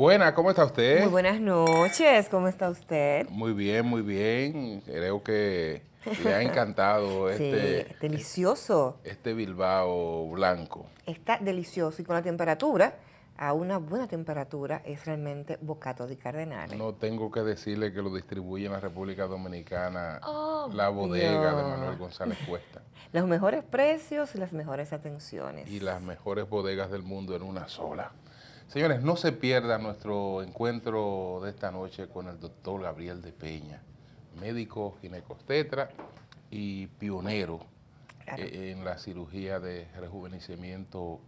Buena, ¿cómo está usted? Muy buenas noches, ¿cómo está usted? Muy bien, muy bien. Creo que le ha encantado Sí, delicioso. este Bilbao blanco. Está delicioso y con la temperatura, a una buena temperatura, es realmente bocato di Cardenale. No tengo que decirle que lo distribuye en la República Dominicana la bodega de Manuel González Cuesta. Los mejores precios y las mejores atenciones. Y las mejores bodegas del mundo en una sola. Señores, no se pierda nuestro encuentro de esta noche con el doctor Gabriel de Peña, médico ginecostetra y pionero en la cirugía de rejuvenecimiento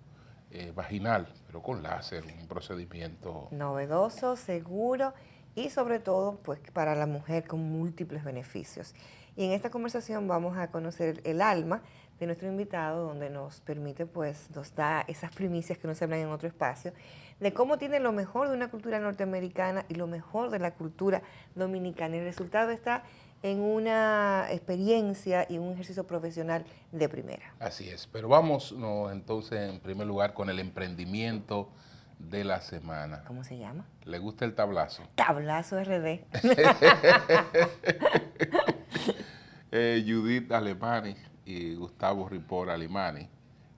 vaginal, pero con láser, un procedimiento novedoso, seguro y sobre todo pues para la mujer con múltiples beneficios. Y en esta conversación vamos a conocer el alma de nuestro invitado, donde nos permite, pues, nos da esas primicias que no se hablan en otro espacio, de cómo tiene lo mejor de una cultura norteamericana y lo mejor de la cultura dominicana. El resultado está en una experiencia y un ejercicio profesional de primera. Así es, pero vamos entonces en primer lugar con el emprendimiento de la semana. ¿Cómo se llama? ¿Le gusta el tablazo? Tablazo RD. Judith Alemani y Gustavo Ripoll Alemani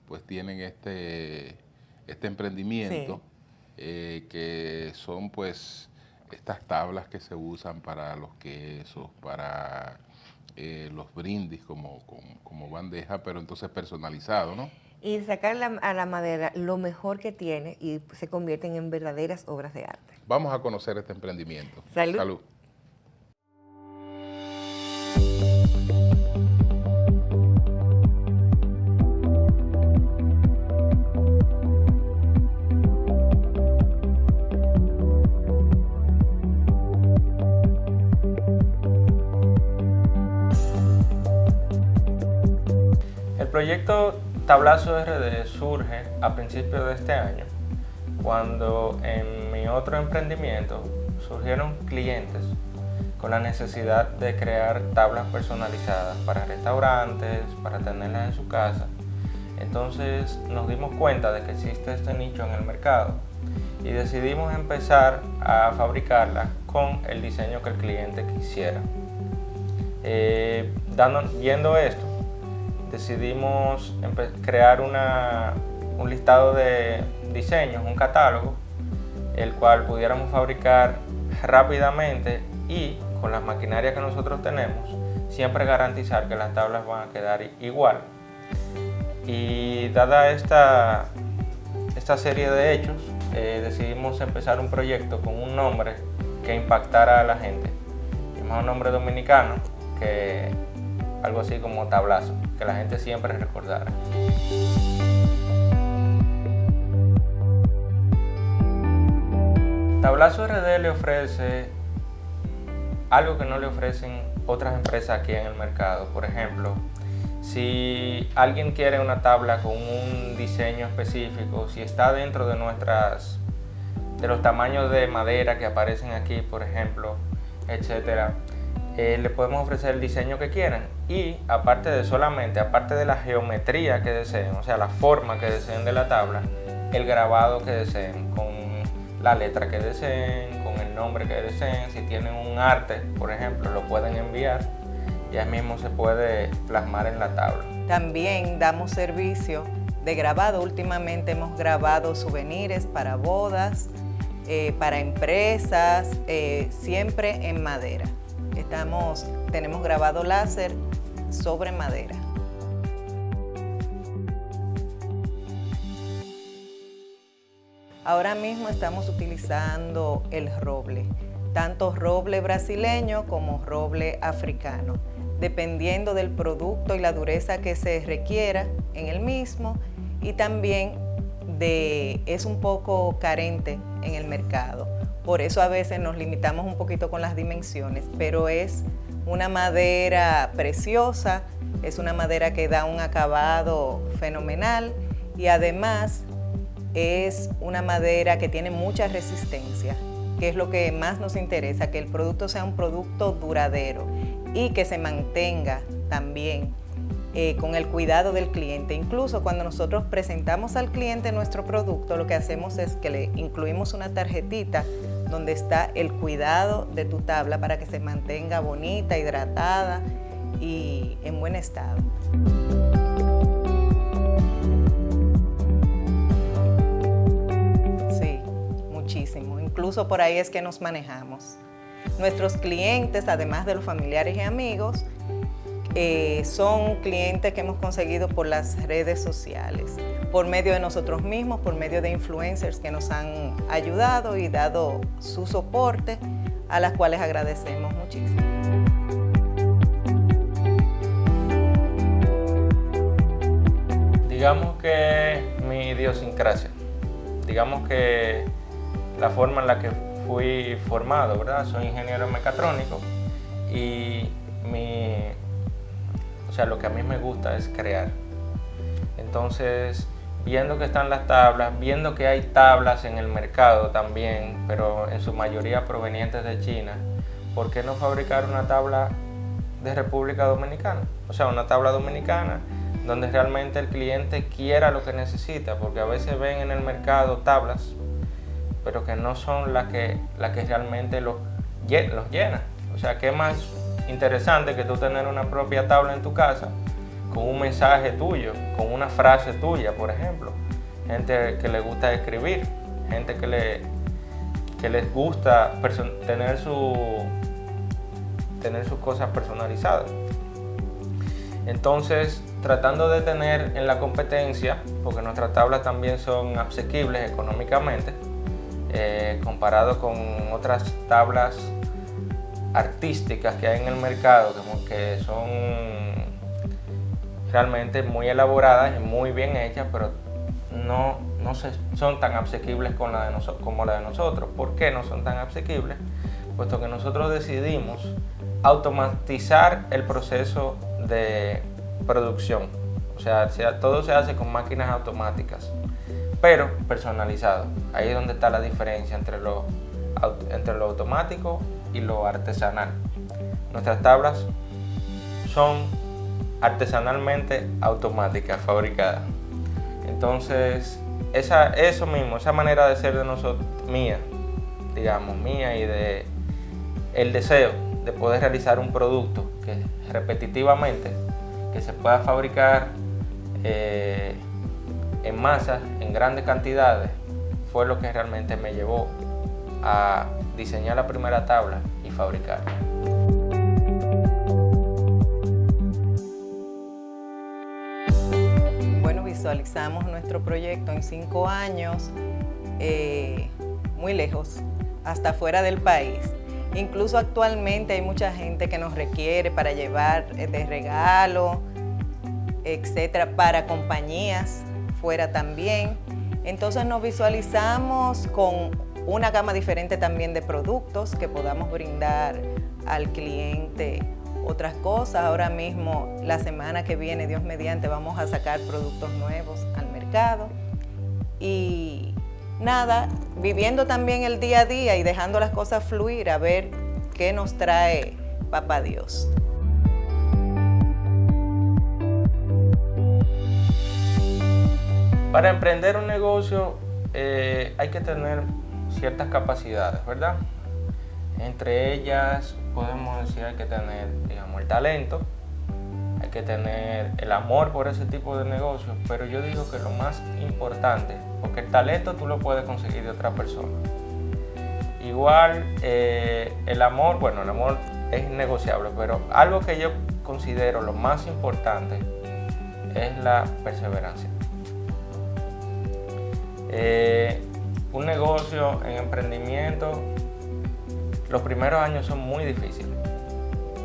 pues tienen este emprendimiento, sí, que son pues estas tablas que se usan para los quesos, para los brindis como bandeja, pero entonces personalizado, ¿no? Y sacar a la madera lo mejor que tiene y se convierten en verdaderas obras de arte. Vamos a conocer este emprendimiento. Salud. Salud. El proyecto Tablazo RD surge a principios de este año, cuando en mi otro emprendimiento surgieron clientes con la necesidad de crear tablas personalizadas para restaurantes, para tenerlas en su casa. Entonces nos dimos cuenta de que existe este nicho en el mercado y decidimos empezar a fabricarlas con el diseño que el cliente quisiera. Viendo esto, decidimos crear un listado de diseños, un catálogo, el cual pudiéramos fabricar rápidamente y con las maquinarias que nosotros tenemos, siempre garantizar que las tablas van a quedar igual. Y dada esta serie de hechos, decidimos empezar un proyecto con un nombre que impactara a la gente. Un nombre dominicano, que algo así como Tablazo, que la gente siempre recordara. Tablazo RD le ofrece algo que no le ofrecen otras empresas aquí en el mercado. Por ejemplo, si alguien quiere una tabla con un diseño específico, si está dentro de los tamaños de madera que aparecen aquí, por ejemplo, etcétera, le podemos ofrecer el diseño que quieran y aparte de la geometría que deseen, o sea, la forma que deseen de la tabla, el grabado que deseen, con la letra que deseen, con el nombre que deseen. Si tienen un arte, por ejemplo, lo pueden enviar y ahí mismo se puede plasmar en la tabla. También damos servicio de grabado. Últimamente hemos grabado souvenirs para bodas, para empresas, siempre en madera. Tenemos grabado láser sobre madera. Ahora mismo estamos utilizando el roble, tanto roble brasileño como roble africano, dependiendo del producto y la dureza que se requiera en el mismo, y también es un poco carente en el mercado. Por eso a veces nos limitamos un poquito con las dimensiones, pero es una madera preciosa, es una madera que da un acabado fenomenal y además es una madera que tiene mucha resistencia, que es lo que más nos interesa, que el producto sea un producto duradero y que se mantenga también con el cuidado del cliente. Incluso cuando nosotros presentamos al cliente nuestro producto, lo que hacemos es que le incluimos una tarjetita donde está el cuidado de tu tabla para que se mantenga bonita, hidratada y en buen estado. Sí, muchísimo. Incluso por ahí es que nos manejamos. Nuestros clientes, además de los familiares y amigos, son clientes que hemos conseguido por las redes sociales, por medio de nosotros mismos, por medio de influencers que nos han ayudado y dado su soporte, a las cuales agradecemos muchísimo. Digamos que mi idiosincrasia, digamos que la forma en la que fui formado, ¿verdad? Soy ingeniero mecatrónico y lo que a mí me gusta es crear. Entonces, viendo que están las tablas, viendo que hay tablas en el mercado también, pero en su mayoría provenientes de China, ¿por qué no fabricar una tabla de República Dominicana? O sea, una tabla dominicana donde realmente el cliente quiera lo que necesita, porque a veces ven en el mercado tablas, pero que no son las que realmente los llenan. O sea, ¿qué más interesante que tú tener una propia tabla en tu casa con un mensaje tuyo, con una frase tuya, por ejemplo? Gente que le gusta escribir, gente que les gusta tener sus cosas personalizadas. Entonces, tratando de tener en la competencia, porque nuestras tablas también son asequibles económicamente, comparado con otras tablas artísticas que hay en el mercado, que son realmente muy elaboradas y muy bien hechas, pero no son tan asequibles como la de nosotros. ¿Por qué no son tan asequibles? Puesto que nosotros decidimos automatizar el proceso de producción. O sea, todo se hace con máquinas automáticas, pero personalizado. Ahí es donde está la diferencia entre lo automático y lo artesanal. Nuestras tablas son artesanalmente automáticas, fabricadas. Entonces, esa manera de ser de nosotros, mía y de el deseo de poder realizar un producto que repetitivamente, que se pueda fabricar en masas, en grandes cantidades, fue lo que realmente me llevó a diseñar la primera tabla y fabricarla. Bueno, visualizamos nuestro proyecto en 5 años, muy lejos, hasta fuera del país. Incluso actualmente hay mucha gente que nos requiere para llevar de regalo, etcétera, para compañías fuera también. Entonces nos visualizamos con una gama diferente también de productos que podamos brindar al cliente otras cosas. Ahora mismo, la semana que viene, Dios mediante, vamos a sacar productos nuevos al mercado. Y nada, viviendo también el día a día y dejando las cosas fluir, a ver qué nos trae Papá Dios. Para emprender un negocio hay que tener ciertas capacidades, ¿verdad? Entre ellas podemos decir hay que tener, digamos, el talento, hay que tener el amor por ese tipo de negocios, pero yo digo que lo más importante, porque el talento tú lo puedes conseguir de otra persona. Igual el amor es innegociable, pero algo que yo considero lo más importante es la perseverancia. Un negocio en emprendimiento, los primeros años son muy difíciles.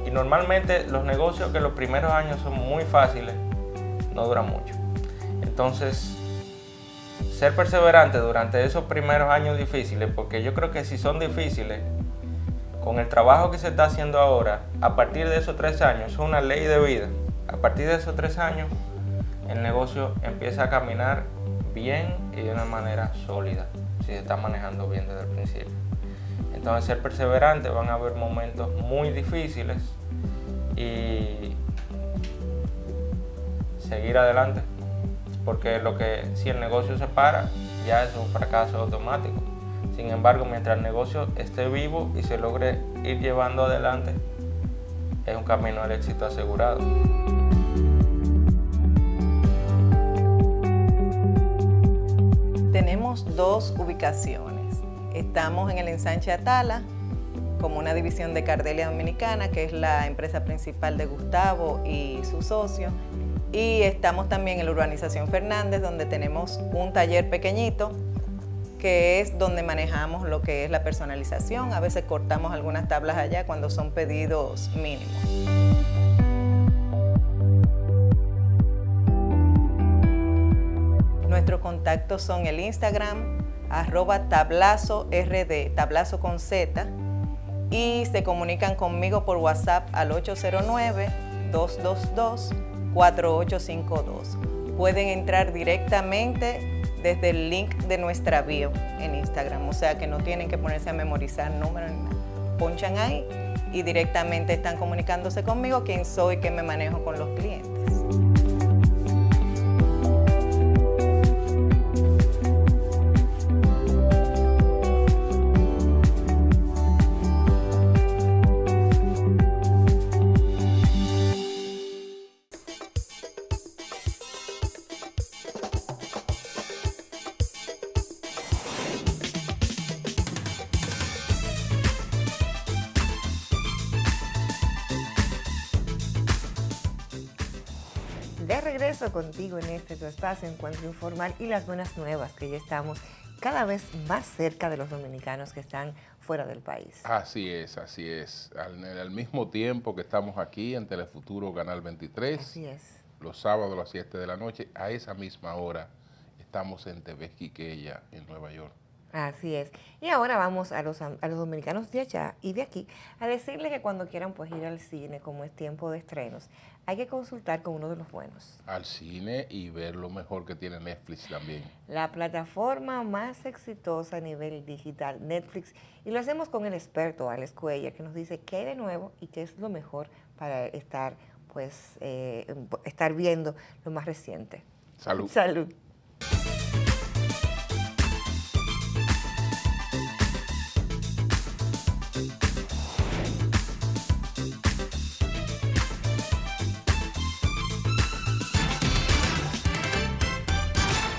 Y normalmente los negocios que los primeros años son muy fáciles, no duran mucho. Entonces, ser perseverante durante esos primeros años difíciles, porque yo creo que si son difíciles, con el trabajo que se está haciendo ahora, a partir de esos 3 años, es una ley de vida. A partir de esos 3 años, el negocio empieza a caminar bien y de una manera sólida, si se está manejando bien desde el principio. Entonces, ser perseverante, van a haber momentos muy difíciles y seguir adelante, porque si el negocio se para, ya es un fracaso automático. Sin embargo, mientras el negocio esté vivo y se logre ir llevando adelante, es un camino al éxito asegurado. Tenemos 2 ubicaciones. Estamos en el ensanche Atala, como una división de Cardelia Dominicana, que es la empresa principal de Gustavo y su socio. Y estamos también en la urbanización Fernández, donde tenemos un taller pequeñito, que es donde manejamos lo que es la personalización. A veces cortamos algunas tablas allá cuando son pedidos mínimos. Nuestros contactos son el Instagram, @tablazord, tablazo con Z, y se comunican conmigo por WhatsApp al 809-222-4852. Pueden entrar directamente desde el link de nuestra bio en Instagram, o sea que no tienen que ponerse a memorizar números ni nada. Ponchan ahí y directamente están comunicándose conmigo, quién soy, qué me manejo con los clientes. De regreso contigo en este tu espacio Encuentro Informal y las buenas nuevas, que ya estamos cada vez más cerca de los dominicanos que están fuera del país. Así es, así es. Al mismo tiempo que estamos aquí en Telefuturo Canal 23, Así es. los sábados a las 7 de la noche, a esa misma hora estamos en TV Quiqueya, en Nueva York. Así es. Y ahora vamos a los dominicanos de allá y de aquí a decirles que cuando quieran pues ir al cine, como es tiempo de estrenos, hay que consultar con uno de los buenos. Al cine y ver lo mejor que tiene Netflix también. La plataforma más exitosa a nivel digital, Netflix, y lo hacemos con el experto Alex Cuellar, que nos dice qué hay de nuevo y qué es lo mejor para estar viendo lo más reciente. Salud. Salud.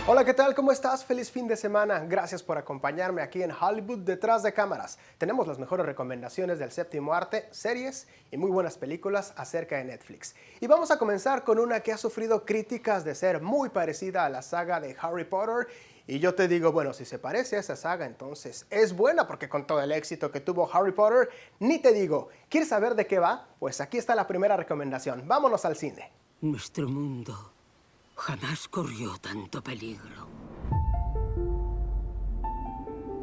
Hola, ¿qué tal? ¿Cómo estás? Feliz fin de semana. Gracias por acompañarme aquí en Hollywood Detrás de Cámaras. Tenemos las mejores recomendaciones del séptimo arte, series y muy buenas películas acerca de Netflix. Y vamos a comenzar con una que ha sufrido críticas de ser muy parecida a la saga de Harry Potter. Y yo te digo, bueno, si se parece a esa saga, entonces es buena, porque con todo el éxito que tuvo Harry Potter, ni te digo. ¿Quieres saber de qué va? Pues aquí está la primera recomendación. Vámonos al cine. Nuestro mundo jamás corrió tanto peligro.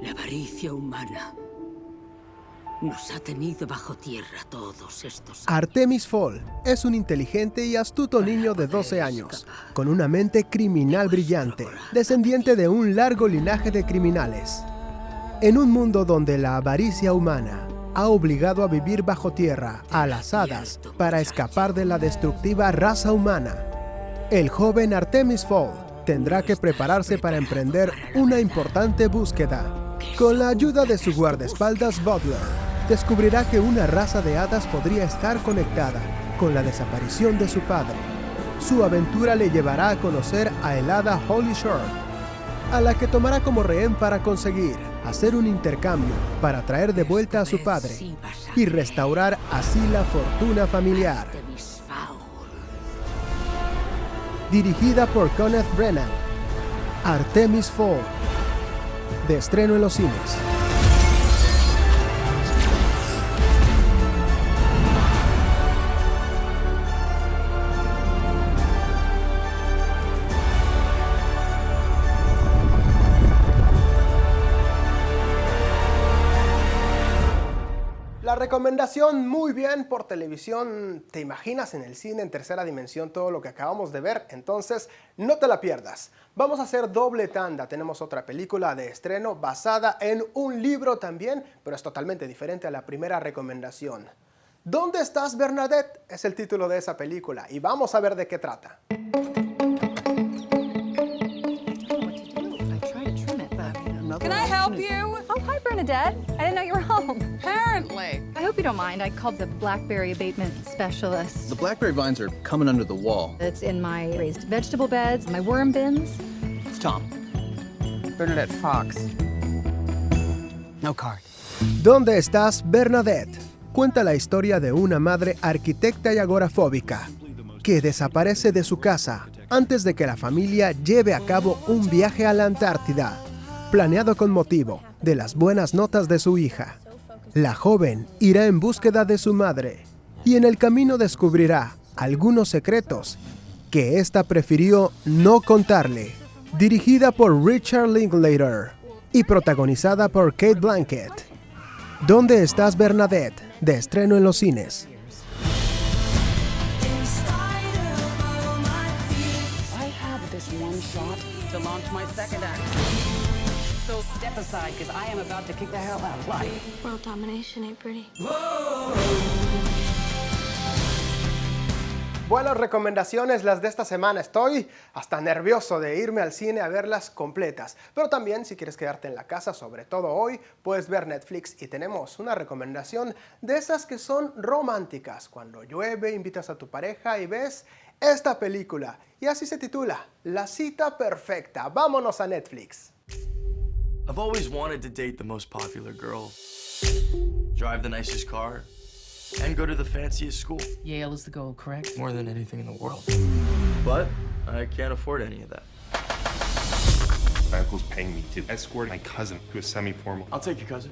La avaricia humana nos ha tenido bajo tierra todos estos años. Artemis Fowl es un inteligente y astuto niño de 12 años, con una mente criminal brillante, descendiente de un largo linaje de criminales. En un mundo donde la avaricia humana ha obligado a vivir bajo tierra a las hadas para escapar de la destructiva raza humana, el joven Artemis Fowl tendrá que prepararse para emprender una importante búsqueda. Con la ayuda de su guardaespaldas Butler, descubrirá que una raza de hadas podría estar conectada con la desaparición de su padre. Su aventura le llevará a conocer a el hada Holy Shore, a la que tomará como rehén para conseguir hacer un intercambio para traer de vuelta a su padre y restaurar así la fortuna familiar. Dirigida por Kenneth Branagh, Artemis Fowl, de estreno en los cines. La recomendación, muy bien, por televisión. ¿Te imaginas en el cine en tercera dimensión todo lo que acabamos de ver? Entonces, no te la pierdas. Vamos a hacer doble tanda. Tenemos otra película de estreno basada en un libro también, pero es totalmente diferente a la primera recomendación. ¿Dónde estás, Bernadette? Es el título de esa película y vamos a ver de qué trata. Can I help you? Oh, hi, Bernadette. I didn't know you were home. Apparently. I hope you don't mind. I called the blackberry abatement specialist. The blackberry vines are coming under the wall. It's in my raised vegetable beds, my worm bins. It's Tom. Bernadette Fox. No card. ¿Dónde estás, Bernadette? Cuenta la historia de una madre arquitecta y agorafóbica que desaparece de su casa antes de que la familia lleve a cabo un viaje a la Antártida, planeado con motivo de las buenas notas de su hija. La joven irá en búsqueda de su madre y en el camino descubrirá algunos secretos que ésta prefirió no contarle. Dirigida por Richard Linklater y protagonizada por Kate Blanchett. ¿Dónde estás, Bernadette? De estreno en los cines. I have this one shot to launch my second act. So step aside, because I am about to kick the hell out of life. World domination ain't pretty. Bueno, recomendaciones las de esta semana. Estoy hasta nervioso de irme al cine a verlas completas. Pero también, si quieres quedarte en la casa, sobre todo hoy, puedes ver Netflix y tenemos una recomendación de esas que son románticas. Cuando llueve, invitas a tu pareja y ves esta película. Y así se titula, La cita perfecta. Vámonos a Netflix. I've always wanted to date the most popular girl, drive the nicest car, and go to the fanciest school. Yale is the goal, correct? More than anything in the world. But I can't afford any of that. My uncle's paying me to escort my cousin to a semi-formal. I'll take your cousin.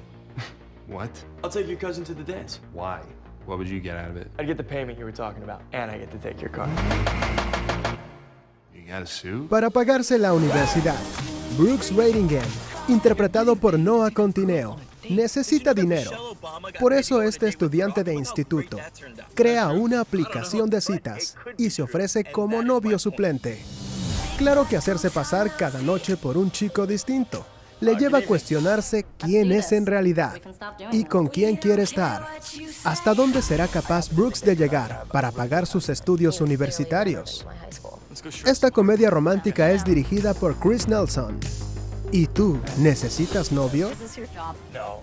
What? I'll take your cousin to the dance. Why? What would you get out of it? I'd get the payment you were talking about, and I get to take your car. You got a suit? Para pagarse la universidad, Brooks Ratingen, interpretado por Noah Contineo, necesita dinero. Por eso este estudiante de instituto crea una aplicación de citas y se ofrece como novio suplente. Claro que hacerse pasar cada noche por un chico distinto le lleva a cuestionarse quién es en realidad y con quién quiere estar. ¿Hasta dónde será capaz Brooks de llegar para pagar sus estudios universitarios? Esta comedia romántica es dirigida por Chris Nelson. ¿Y tú, necesitas novio? No.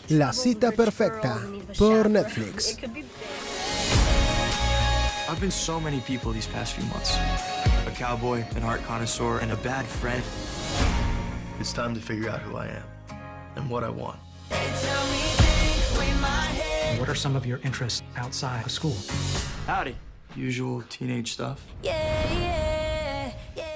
La cita perfecta por Netflix. I've been so many people these past few months. A cowboy, an art connoisseur, and a bad friend. It's time to figure out who I am and what I want. What are some of your interests outside of school? Howdy. Usual teenage stuff.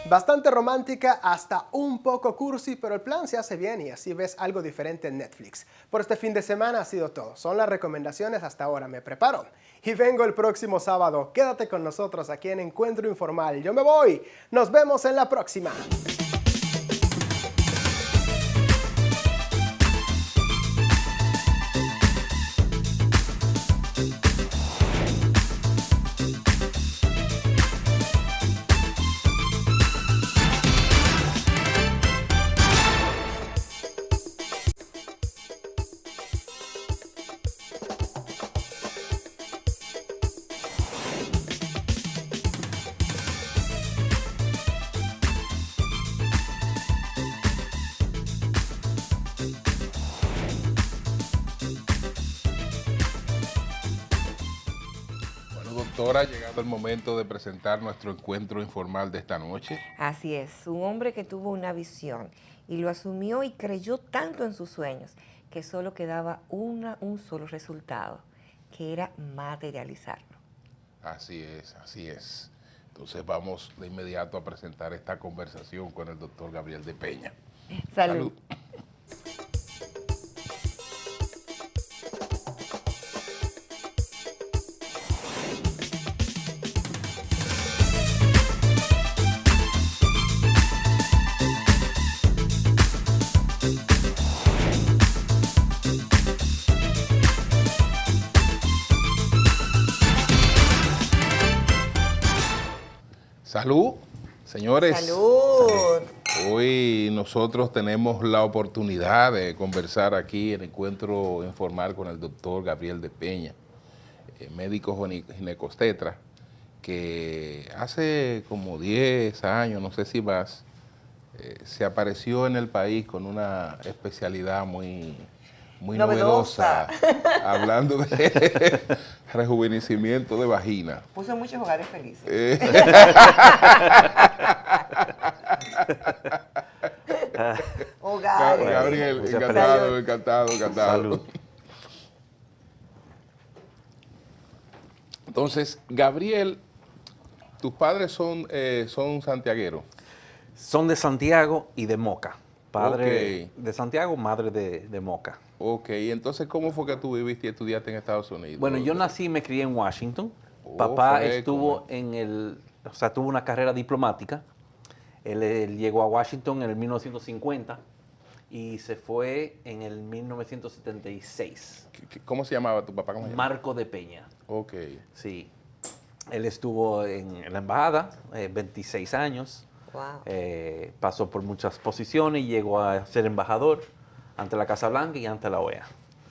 Bastante romántica, hasta un poco cursi, pero el plan se hace bien y así ves algo diferente en Netflix. Por este fin de semana ha sido todo. Son las recomendaciones hasta ahora. Me preparo y vengo el próximo sábado. Quédate con nosotros aquí en Encuentro Informal. Yo me voy. Nos vemos en la próxima. Doctora, ha llegado el momento de presentar nuestro encuentro informal de esta noche. Así es, un hombre que tuvo una visión y lo asumió y creyó tanto en sus sueños que solo quedaba un solo resultado, que era materializarlo. Así es, así es. Entonces vamos de inmediato a presentar esta conversación con el doctor Gabriel de Peña. Salud. Salud, señores. Salud. Hoy nosotros tenemos la oportunidad de conversar aquí en Encuentro Informal con el doctor Gabriel de Peña. médico ginecostetra, que hace como 10 años, no sé si más, se apareció en el país con una especialidad muy novedosa, hablando de rejuvenecimiento de vagina. Puso muchos hogares felices. Hogares. Gabriel, encantado. Salud. Entonces, Gabriel, tus padres son santiagueros. Son de Santiago y de Moca. Padre Ok. de Santiago, madre de Moca. Ok, entonces, ¿cómo fue que tú viviste y estudiaste en Estados Unidos? Bueno, yo nací y me crié en Washington. Oh, Papá fresco, estuvo tuvo una carrera diplomática. Él llegó a Washington en el 1950 y se fue en el 1976. ¿Cómo se llamaba tu papá? ¿Cómo se llamaba? Marco de Peña. Ok. Sí. Él estuvo en la embajada 26 años. Wow. Pasó por muchas posiciones y llegó a ser embajador ante la Casa Blanca y ante la OEA.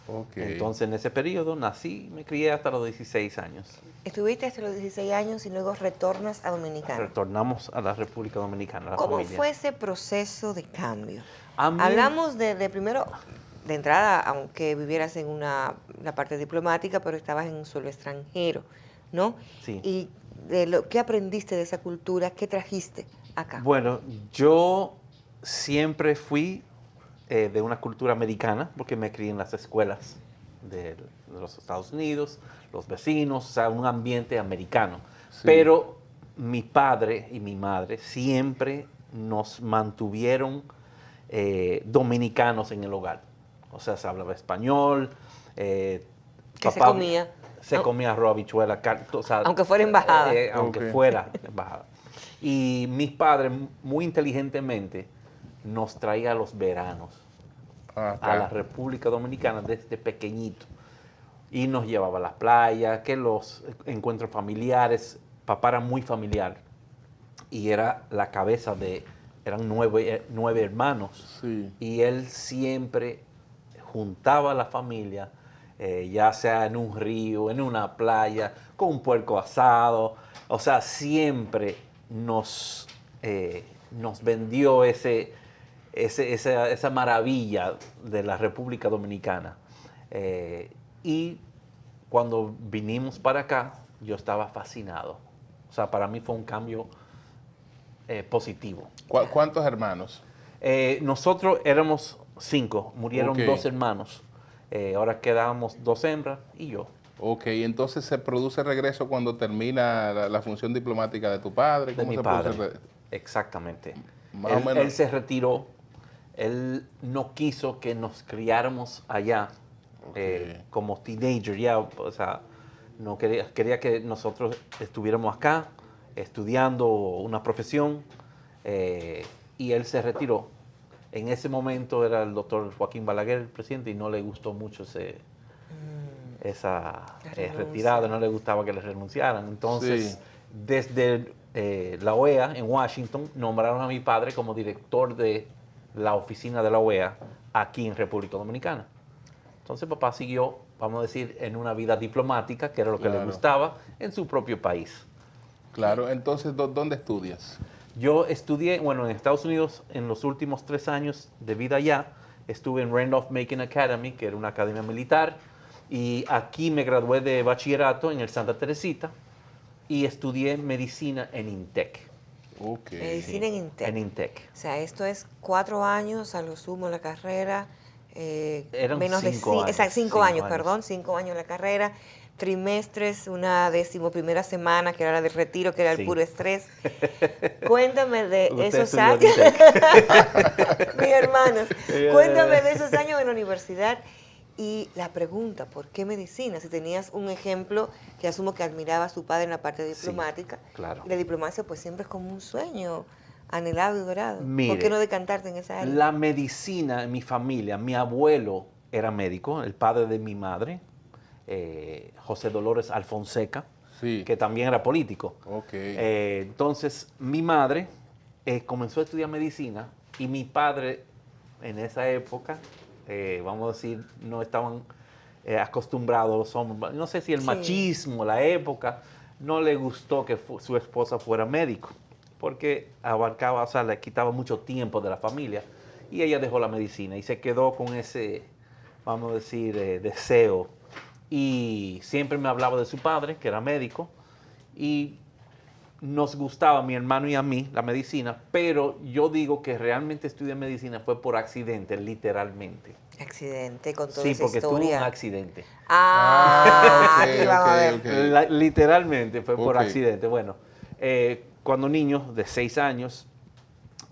Okay. Entonces, en ese periodo nací, me crié hasta los 16 años. Estuviste hasta los 16 años y luego retornas a Dominicana. Retornamos a la República Dominicana, la ¿Cómo familia. fue ese proceso de cambio? A mí- Hablamos de primero, de entrada, aunque vivieras en la parte diplomática, pero estabas en un suelo extranjero, ¿no? Sí. Y de lo que aprendiste de esa cultura, ¿qué trajiste acá? Bueno, yo siempre fui de una cultura americana, porque me crié en las escuelas de los Estados Unidos, los vecinos, o sea, un ambiente americano. Sí. Pero mi padre y mi madre siempre nos mantuvieron dominicanos en el hogar. O sea, se hablaba español. ¿Qué se comía? Se comía arroz, habichuela, o sea, Aunque fuera embajada. Aunque Ok. fuera embajada. Y mis padres, muy inteligentemente, nos traía los veranos a la República Dominicana desde pequeñito. Y nos llevaba a las playas, que los encuentros familiares. Papá era muy familiar. Y era la cabeza eran 9 hermanos. Sí. Y él siempre juntaba a la familia, ya sea en un río, en una playa, con un puerco asado. O sea, siempre nos vendió esa maravilla de la República Dominicana. Y cuando vinimos para acá, yo estaba fascinado. O sea, para mí fue un cambio positivo. ¿Cuántos hermanos? Nosotros éramos 5, murieron Ok. 2 hermanos. Ahora quedábamos 2 hembras y yo. Ok, entonces se produce regreso cuando termina la función diplomática de tu padre. De ¿Cómo mi se padre. produce? Exactamente. Más o menos. Él se retiró. Él no quiso que nos criáramos allá como teenager ya. O sea, no quería que nosotros estuviéramos acá estudiando una profesión y él se retiró. En ese momento era el doctor Joaquín Balaguer el presidente y no le gustó mucho esa retirada, no le gustaba que le renunciaran. Entonces, Sí. desde la OEA en Washington nombraron a mi padre como director de la oficina de la OEA aquí en República Dominicana. Entonces papá siguió, vamos a decir, en una vida diplomática, que era lo que le Claro. gustaba, en su propio país. Claro, entonces, ¿dónde estudias? Yo estudié, bueno, en Estados Unidos, en los últimos 3 años de vida allá, estuve en Randolph-Macon Academy, que era una academia militar, y aquí me gradué de bachillerato en el Santa Teresita, y estudié medicina en INTEC. Ok. Medicina en INTEC. En INTEC. O sea, esto es 4 años a lo sumo la carrera. Eran menos 5 de años. exacto, 5 5 años, años. perdón, 5 años la carrera. Trimestres, una 11ª semana, que era la del retiro, que era el Sí. puro estrés. Cuéntame de Usted esos estudió en años. INTEC. Mis hermanos, cuéntame de esos años en la universidad. Y la pregunta, ¿por qué medicina? Si tenías un ejemplo que asumo que admiraba a su padre en la parte diplomática. claro. Y la diplomacia pues siempre es como un sueño anhelado y dorado. ¿Por Mire, qué no decantarte en esa área? La medicina en mi familia, mi abuelo era médico, el padre de mi madre, José Dolores Alfonseca, que también era político. Okay. Entonces, mi madre comenzó a estudiar medicina y mi padre en esa época, vamos a decir, no estaban acostumbrados los hombres, no sé si el machismo, la época, no le gustó que su esposa fuera médico, porque abarcaba, o sea, le quitaba mucho tiempo de la familia, y ella dejó la medicina y se quedó con ese, vamos a decir, deseo. Y siempre me hablaba de su padre, que era médico, y nos gustaba, a mi hermano y a mí, la medicina, pero yo digo que realmente estudié medicina fue por accidente, literalmente. Accidente con toda sí, esa porque historia. tuve un accidente. Aquí vamos a ver. Literalmente fue por accidente. Bueno, cuando niño de 6 años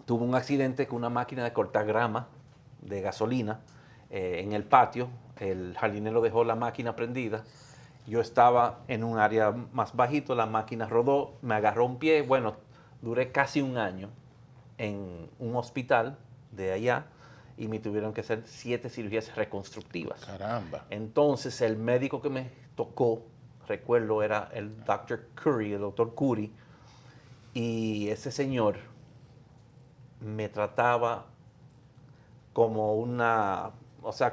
tuve un accidente con una máquina de cortar grama de gasolina en el patio. El jardinero dejó la máquina prendida. Yo estaba en un área más bajito, la máquina rodó, me agarró un pie. Bueno, duré casi un año en un hospital de allá y me tuvieron que hacer 7 cirugías reconstructivas. Caramba. Entonces, el médico que me tocó, recuerdo, era el Dr. Curry, el doctor Curry, y ese señor me trataba como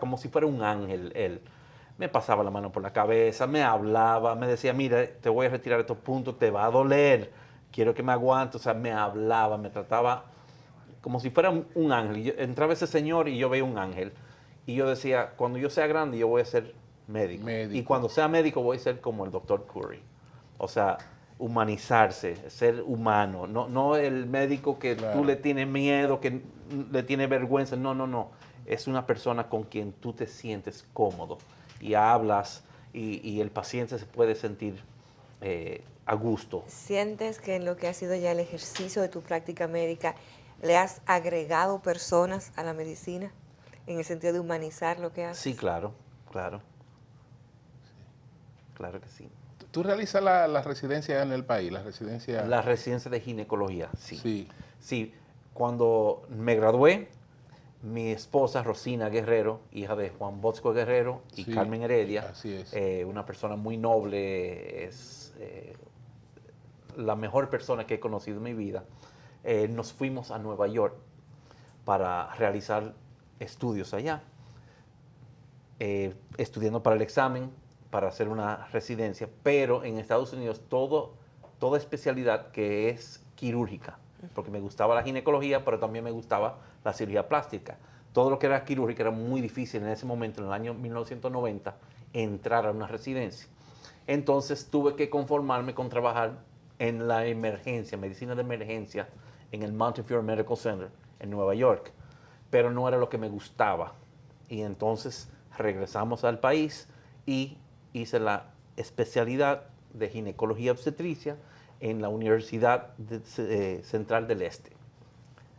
como si fuera un ángel. Él me pasaba la mano por la cabeza, me hablaba, me decía, mira, te voy a retirar estos puntos, te va a doler, quiero que me aguantes. O sea, me hablaba, me trataba como si fuera un ángel. Y entraba ese señor y yo veía un ángel. Y yo decía, cuando yo sea grande, yo voy a ser médico. Y cuando sea médico, voy a ser como el Dr. Curry. O sea, humanizarse, ser humano. No el médico que tú le tienes miedo, que le tienes vergüenza. No. Es una persona con quien tú te sientes cómodo. Y hablas y el paciente se puede sentir a gusto. ¿Sientes que en lo que ha sido ya el ejercicio de tu práctica médica le has agregado personas a la medicina en el sentido de humanizar lo que haces? Sí, claro. Claro que sí. ¿Tú realizas la residencia en el país? La residencia de ginecología, sí. Sí, cuando me gradué, mi esposa Rosina Guerrero, hija de Juan Bosco Guerrero y Carmen Heredia, así es. Una persona muy noble, es la mejor persona que he conocido en mi vida. Nos fuimos a Nueva York para realizar estudios allá, estudiando para el examen, para hacer una residencia, pero en Estados Unidos toda especialidad que es quirúrgica, porque me gustaba la ginecología, pero también me gustaba la cirugía plástica. Todo lo que era quirúrgica era muy difícil en ese momento, en el año 1990, entrar a una residencia. Entonces tuve que conformarme con trabajar en la emergencia, medicina de emergencia, en el Montefiore Medical Center en Nueva York, pero no era lo que me gustaba. Y entonces regresamos al país y hice la especialidad de ginecología obstetricia en la Universidad Central del Este.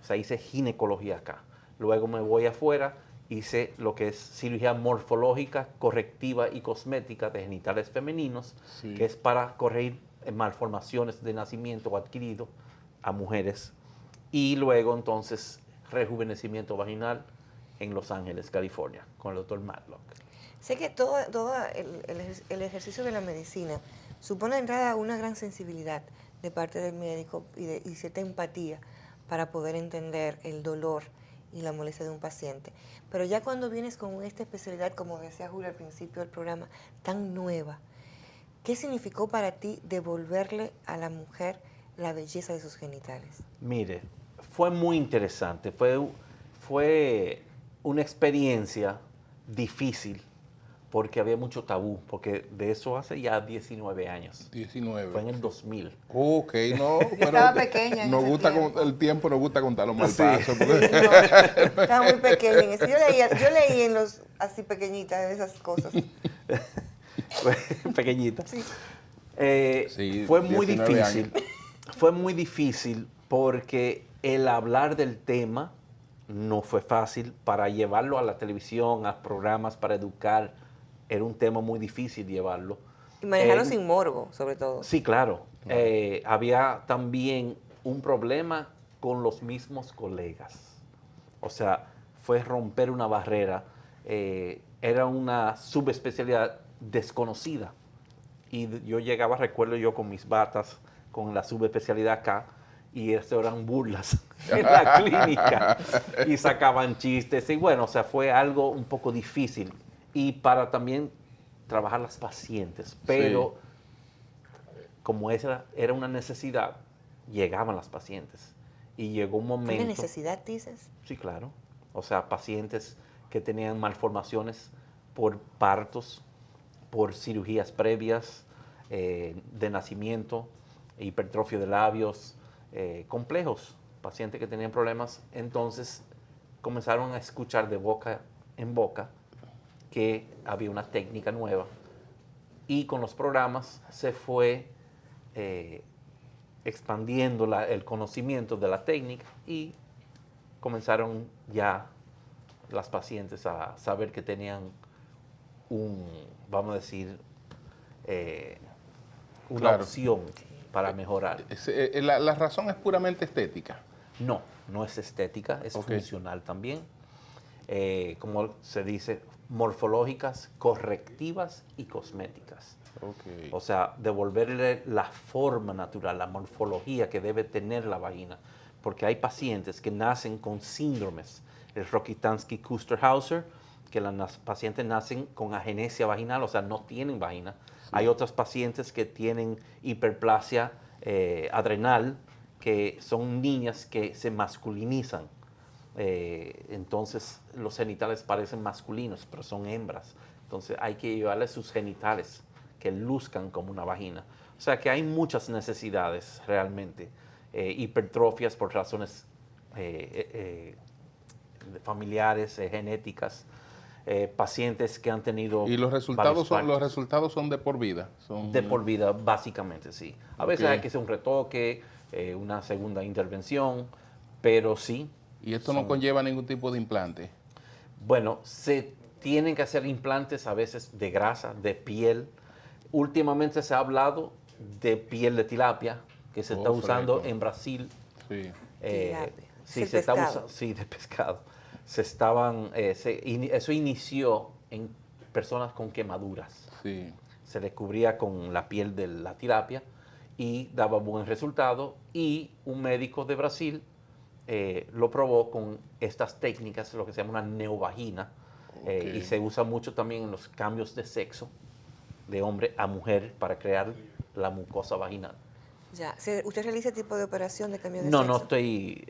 O sea, hice ginecología acá. Luego me voy afuera, hice lo que es cirugía morfológica, correctiva y cosmética de genitales femeninos, que es para corregir malformaciones de nacimiento o adquirido a mujeres. Y luego entonces rejuvenecimiento vaginal en Los Ángeles, California, con el doctor Matlock. Sé que todo el ejercicio de la medicina supone de entrada una gran sensibilidad de parte del médico y cierta empatía para poder entender el dolor y la molestia de un paciente. Pero ya cuando vienes con esta especialidad, como decía Julio al principio del programa, tan nueva, ¿qué significó para ti devolverle a la mujer la belleza de sus genitales? Mire, fue muy interesante, fue una experiencia difícil, porque había mucho tabú, porque de eso hace ya 19 años. 19. Fue en el 2000. Ok, no, pero estaba pequeña en nos ese gusta tiempo. El tiempo nos gusta contarlo mal Sí. paso. Porque... No, estaba muy pequeña en eso. Yo leí en los así pequeñitas esas cosas. Pequeñita. Sí. Sí, fue muy 19 difícil. Fue muy difícil porque el hablar del tema no fue fácil. Para llevarlo a la televisión, a programas para educar, era un tema muy difícil llevarlo. Y manejarlo sin morbo, sobre todo. Sí, claro. Había también un problema con los mismos colegas. O sea, fue romper una barrera. Era una subespecialidad desconocida. Y yo llegaba, recuerdo yo con mis batas, con la subespecialidad acá, y eso eran burlas en la clínica. Y sacaban chistes. Y bueno, o sea, fue algo un poco difícil. Y para también trabajar las pacientes, pero como esa era una necesidad, llegaban las pacientes. Y llegó un momento... ¿Una necesidad, dices? Sí, claro. O sea, pacientes que tenían malformaciones por partos, por cirugías previas, de nacimiento, hipertrofia de labios, complejos, pacientes que tenían problemas. Entonces comenzaron a escuchar de boca en boca que había una técnica nueva y con los programas se fue expandiendo el conocimiento de la técnica y comenzaron ya las pacientes a saber que tenían vamos a decir, una opción para mejorar. ¿La razón es puramente estética? No, no es estética, es funcional también. Como se dice, morfológicas, correctivas y cosméticas. O sea, devolverle la forma natural, la morfología que debe tener la vagina. Porque hay pacientes que nacen con síndromes, el Rokitansky-Kuster-Hauser, que las pacientes nacen con agenesia vaginal, o sea, no tienen vagina. Hay otras pacientes que tienen hiperplasia adrenal, que son niñas que se masculinizan. Entonces, los genitales parecen masculinos, pero son hembras. Entonces, hay que llevarles sus genitales que luzcan como una vagina. O sea, que hay muchas necesidades realmente. Hipertrofias por razones familiares, genéticas. Pacientes que han tenido... ¿Y los resultados son de por vida? De por vida, básicamente, sí. A veces hay que hacer un retoque, una segunda intervención, pero sí. ¿Y esto no conlleva ningún tipo de implante? Bueno, se tienen que hacer implantes a veces de grasa, de piel. Últimamente se ha hablado de piel de tilapia, que se está usando en Brasil. Sí. Sí, se está usando, sí, de pescado. Eso inició en personas con quemaduras. Sí. Se les cubría con la piel de la tilapia y daba buen resultado. Y un médico de Brasil lo probó con estas técnicas, lo que se llama una neovagina. Y se usa mucho también en los cambios de sexo, de hombre a mujer, para crear la mucosa vaginal. Ya, ¿usted realiza ese tipo de operación de cambio de sexo? No estoy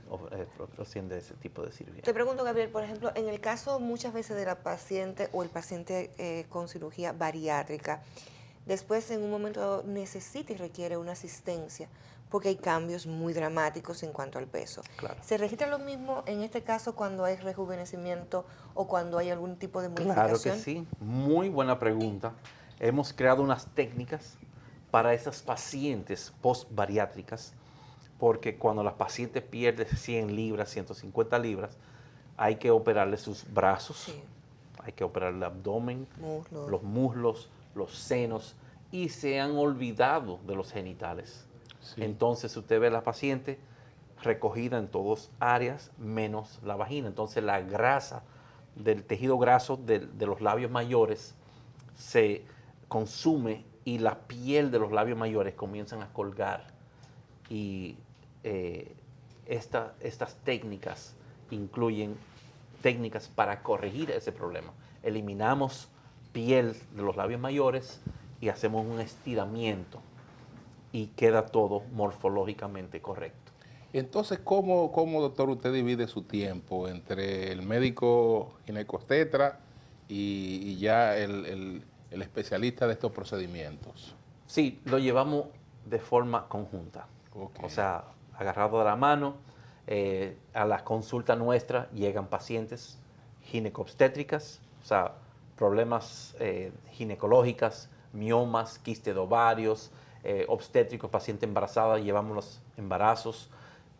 ofreciendo ese tipo de cirugía. Te pregunto, Gabriel, por ejemplo, en el caso muchas veces de la paciente o el paciente con cirugía bariátrica, después en un momento necesita y requiere una asistencia porque hay cambios muy dramáticos en cuanto al peso. Claro. ¿Se registra lo mismo en este caso cuando hay rejuvenecimiento o cuando hay algún tipo de modificación? Claro que sí. Muy buena pregunta. Hemos creado unas técnicas para esas pacientes post-bariátricas, porque cuando la paciente pierde 100 libras, 150 libras, hay que operarle sus brazos, hay que operar el abdomen, los muslos, los senos, y se han olvidado de los genitales. Sí. Entonces usted ve a la paciente recogida en todas áreas, menos la vagina. Entonces la grasa del tejido graso de los labios mayores se consume y la piel de los labios mayores comienzan a colgar. Y estas técnicas incluyen técnicas para corregir ese problema. Eliminamos piel de los labios mayores y hacemos un estiramiento y queda todo morfológicamente correcto. Entonces, ¿cómo doctor, usted divide su tiempo entre el médico ginecobstetra y ya el especialista de estos procedimientos? Sí, lo llevamos de forma conjunta. O sea, agarrado de la mano, a la consulta nuestra llegan pacientes ginecobstétricas, o sea, problemas ginecológicas, miomas, quiste de ovarios, obstétricos, paciente embarazada, llevamos los embarazos,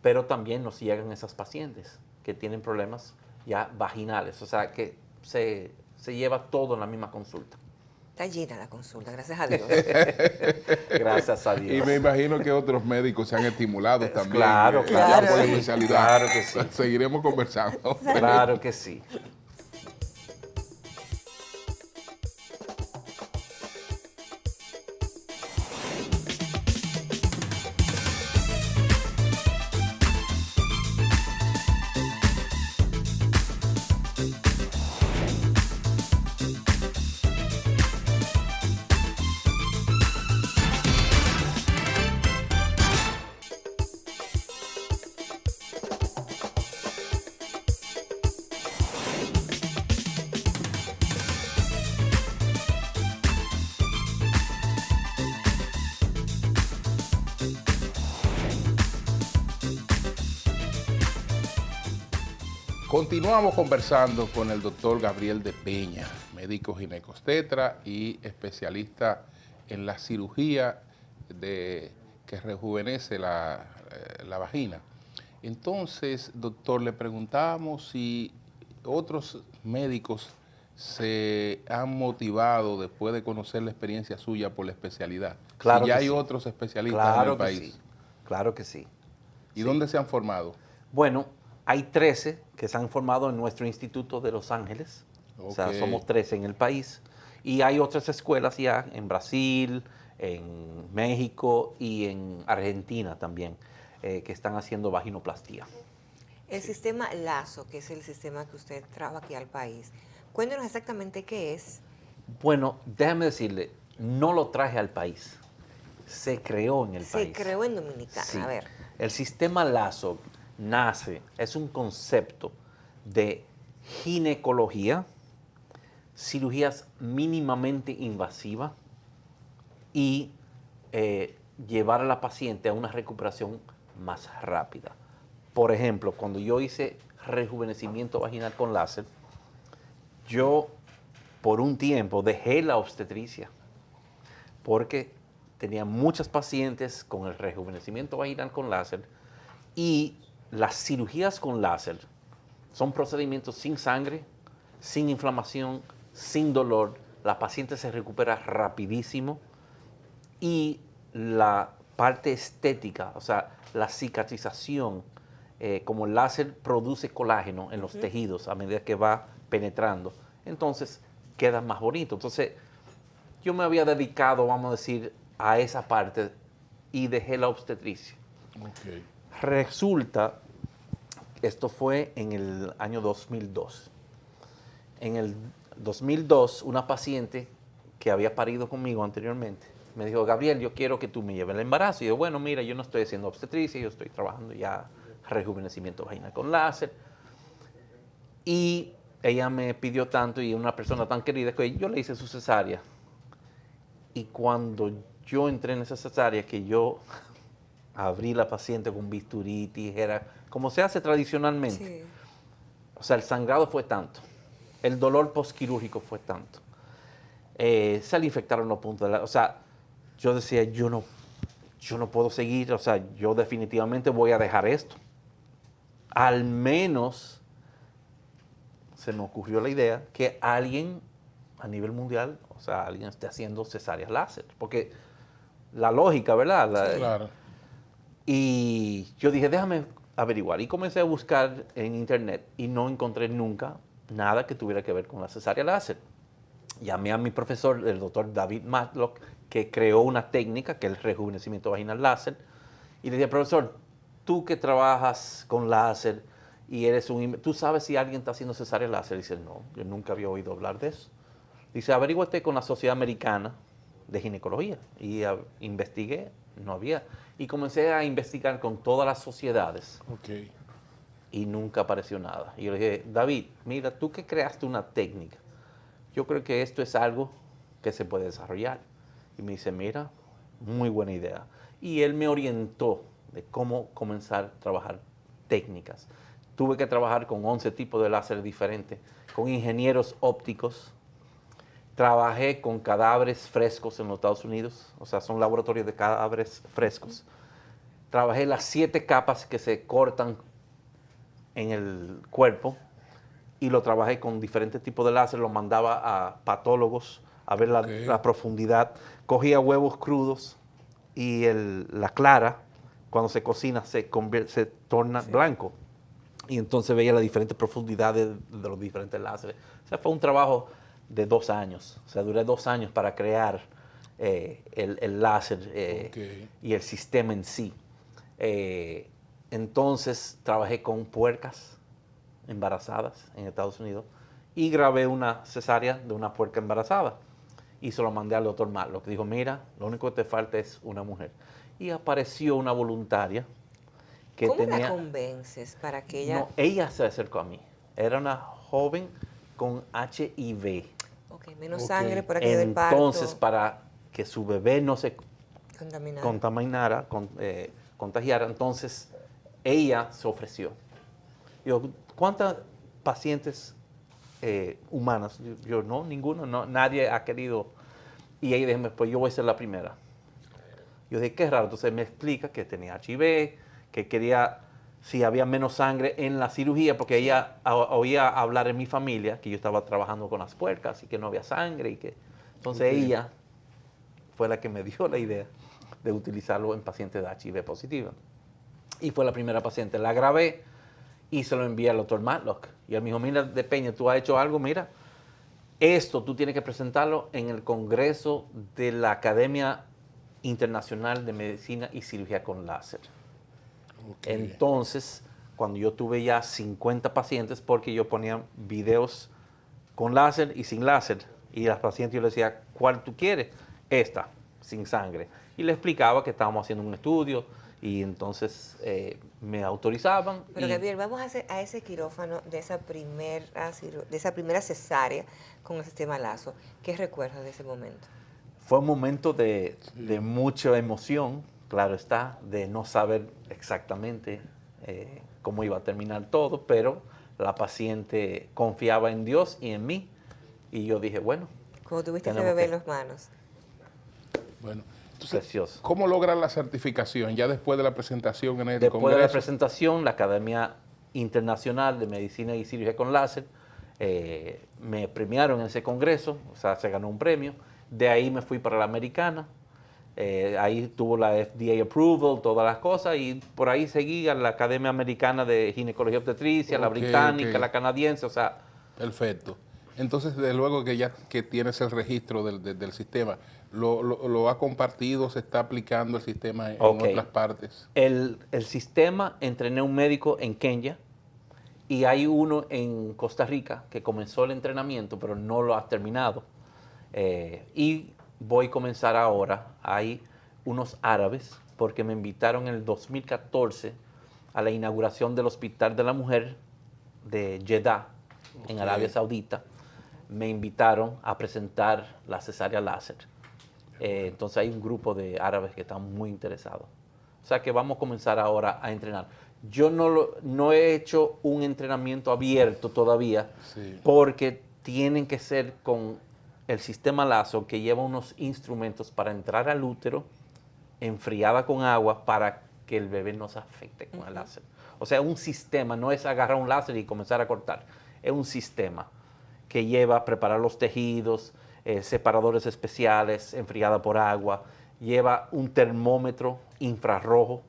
pero también nos llegan esas pacientes que tienen problemas ya vaginales, o sea, que se lleva todo en la misma consulta. Está llena la consulta, gracias a Dios. Gracias a Dios. Y me imagino que otros médicos se han estimulado también. Claro, claro. Sí, especialidad. Claro que sí. Seguiremos conversando. Claro que sí. Continuamos conversando con el doctor Gabriel de Peña, médico ginecobstetra y especialista en la cirugía que rejuvenece la vagina. Entonces, doctor, le preguntábamos si otros médicos se han motivado después de conocer la experiencia suya por la especialidad. Claro si ya que hay sí. otros especialistas en el país. Sí. Claro que sí. ¿Y dónde se han formado? Bueno, hay 13 que se han formado en nuestro Instituto de Los Ángeles. O sea, somos 13 en el país. Y hay otras escuelas ya en Brasil, en México y en Argentina también, que están haciendo vaginoplastía. El sistema LASO, que es el sistema que usted trajo aquí al país, cuéntenos exactamente qué es. Bueno, déjame decirle, no lo traje al país, se creó en el país. Se creó en Dominicana, Sí. a ver. El sistema LASO es un concepto de ginecología, cirugías mínimamente invasivas y llevar a la paciente a una recuperación más rápida. Por ejemplo, cuando yo hice rejuvenecimiento vaginal con láser, yo por un tiempo dejé la obstetricia porque tenía muchas pacientes con el rejuvenecimiento vaginal con láser y las cirugías con láser son procedimientos sin sangre, sin inflamación, sin dolor. La paciente se recupera rapidísimo y la parte estética, o sea, la cicatrización, como el láser produce colágeno en los tejidos a medida que va penetrando, entonces queda más bonito. Entonces, yo me había dedicado, vamos a decir, a esa parte y dejé la obstetricia. Okay. Resulta, esto fue en el año 2002. En el 2002, una paciente que había parido conmigo anteriormente me dijo, Gabriel, yo quiero que tú me lleves el embarazo. Y yo, bueno, mira, yo no estoy haciendo obstetricia, yo estoy trabajando ya rejuvenecimiento vaginal con láser. Y ella me pidió tanto y una persona tan querida que yo le hice su cesárea. Y cuando yo entré en esa cesárea, que yo abrí la paciente con bisturí, tijera, como se hace tradicionalmente. Sí. O sea, el sangrado fue tanto, el dolor postquirúrgico fue tanto. Se le infectaron los puntos o sea, yo decía, yo no puedo seguir, o sea, yo definitivamente voy a dejar esto. Al menos se me ocurrió la idea que alguien a nivel mundial, o sea, alguien esté haciendo cesáreas láser, porque la lógica, ¿verdad? Sí, claro. Y yo dije, déjame averiguar. Y comencé a buscar en internet y no encontré nunca nada que tuviera que ver con la cesárea láser. Llamé a mi profesor, el doctor David Matlock, que creó una técnica, que es el rejuvenecimiento vaginal láser. Y le dije, profesor, tú que trabajas con láser y eres ¿tú sabes si alguien está haciendo cesárea láser? Y dice, no, yo nunca había oído hablar de eso. Dice, averíguate con la Sociedad Americana de Ginecología. Y investigué, no había. Y comencé a investigar con todas las sociedades. Okay. Y nunca apareció nada. Y yo le dije, David, mira, tú que creaste una técnica, yo creo que esto es algo que se puede desarrollar. Y me dice, mira, muy buena idea. Y él me orientó de cómo comenzar a trabajar técnicas. Tuve que trabajar con 11 tipos de láser diferentes, con ingenieros ópticos. Trabajé con cadáveres frescos en los Estados Unidos, o sea, son laboratorios de cadáveres frescos. Trabajé las 7 capas que se cortan en el cuerpo y lo trabajé con diferentes tipos de láser, lo mandaba a patólogos a ver la profundidad. Cogía huevos crudos y la clara, cuando se cocina, se torna blanco. Y entonces veía las diferentes profundidades de los diferentes láseres. O sea, fue un trabajo de 2 años. O sea, duré 2 años para crear el láser y el sistema en sí. Entonces trabajé con puercas embarazadas en Estados Unidos y grabé una cesárea de una puerca embarazada. Y se lo mandé al doctor Matlock, que dijo, mira, lo único que te falta es una mujer. Y apareció una voluntaria que ¿Cómo tenía... la convences para que ella...? No, ella se acercó a mí. Era una joven con HIV. Ok, menos sangre por aquello del parto. Entonces, para que su bebé no se contagiara, entonces ella se ofreció. Yo, pacientes humanas. Yo no, ninguno, no, nadie ha querido. Y ahí dije, pues yo voy a ser la primera. Yo dije, qué raro. Entonces me explica que tenía HIV, que quería, si había menos sangre en la cirugía, porque ella oía hablar en mi familia que yo estaba trabajando con las puercas y que no había sangre. Y que, entonces ella fue la que me dio la idea de utilizarlo en pacientes de HIV positiva. Y fue la primera paciente. La grabé y se lo envié al doctor Matlock. Y él me dijo, mira, de Peña, tú has hecho algo, mira, esto tú tienes que presentarlo en el Congreso de la Academia Internacional de Medicina y Cirugía con Láser. Entonces, cuando yo tuve ya 50 pacientes, porque yo ponía videos con láser y sin láser, y a las pacientes yo les decía, ¿cuál tú quieres? Esta, sin sangre. Y le explicaba que estábamos haciendo un estudio, y entonces me autorizaban. Pero Gabriel, vamos a ese quirófano de esa primera cesárea con el sistema Lazo. ¿Qué recuerdas de ese momento? Fue un momento de mucha emoción, claro está, de no saber exactamente cómo iba a terminar todo, pero la paciente confiaba en Dios y en mí, y yo dije, bueno. Como tuviste ese bebé en las manos. Bueno. Entonces, precioso. ¿Cómo logran la certificación ya después de la presentación en el Después Congreso? de la presentación, la Academia Internacional de Medicina y Cirugía con Láser me premiaron en ese congreso, o sea, se ganó un premio. De ahí me fui para la americana, ahí tuvo la FDA approval, todas las cosas, y por ahí seguí a la Academia Americana de Ginecología y Obstetricia, la británica, la canadiense, o sea. Perfecto. Entonces, desde luego que ya que tienes el registro del sistema, ¿lo ha compartido, se está aplicando el sistema en otras partes? El sistema, entrené un médico en Kenia y hay uno en Costa Rica que comenzó el entrenamiento, pero no lo ha terminado. Y voy a comenzar ahora. Hay unos árabes, porque me invitaron en el 2014 a la inauguración del Hospital de la Mujer de Jeddah, en Arabia Saudita. Me invitaron a presentar la cesárea láser. Entonces hay un grupo de árabes que están muy interesados. O sea que vamos a comenzar ahora a entrenar. Yo no he hecho un entrenamiento abierto todavía, porque tienen que ser con el sistema Lazo, que lleva unos instrumentos para entrar al útero, enfriada con agua, para que el bebé no se afecte con el láser. O sea, un sistema, no es agarrar un láser y comenzar a cortar. Es un sistema que lleva a preparar los tejidos, separadores especiales, enfriada por agua, lleva un termómetro infrarrojo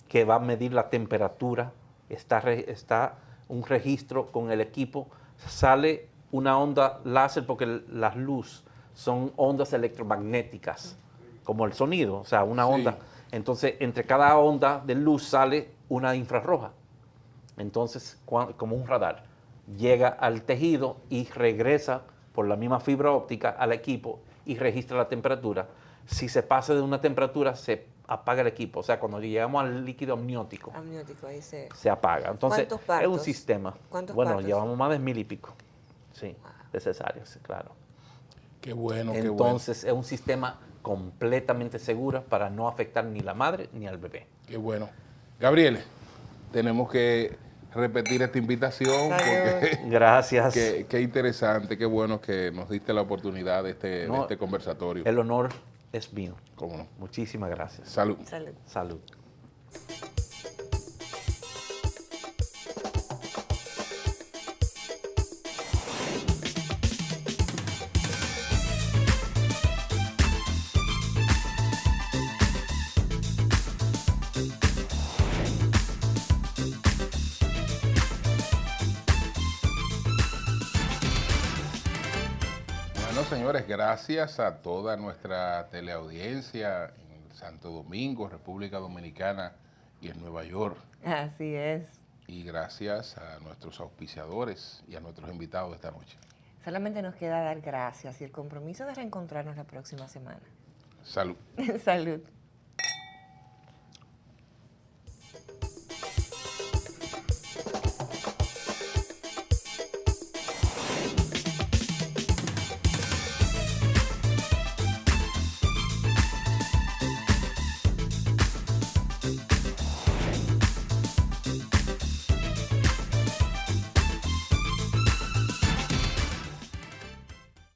que va a medir la temperatura, está un registro con el equipo, sale una onda láser, porque las luz son ondas electromagnéticas, como el sonido, o sea, una onda. Entonces, entre cada onda de luz sale una infrarroja. Entonces, como un radar, llega al tejido y regresa por la misma fibra óptica al equipo y registra la temperatura. Si se pasa de una temperatura, se apaga el equipo. O sea, cuando llegamos al líquido amniótico, ahí se apaga. Entonces, ¿cuántos partos? es un sistema. ¿Cuántos bueno, partos? llevamos más de 1000 y pico. Sí, de cesáreos, claro. Qué bueno, Entonces, es un sistema completamente seguro para no afectar ni la madre ni al bebé. Qué bueno. Gabriel, tenemos que repetir esta invitación. Porque gracias. Qué interesante, qué bueno que nos diste la oportunidad de este conversatorio. El honor es mío. ¿Cómo no? Muchísimas gracias. Salud. Salud. Salud. Bueno, señores, gracias a toda nuestra teleaudiencia en Santo Domingo, República Dominicana y en Nueva York. Así es. Y gracias a nuestros auspiciadores y a nuestros invitados de esta noche. Solamente nos queda dar gracias y el compromiso de reencontrarnos la próxima semana. Salud. Salud.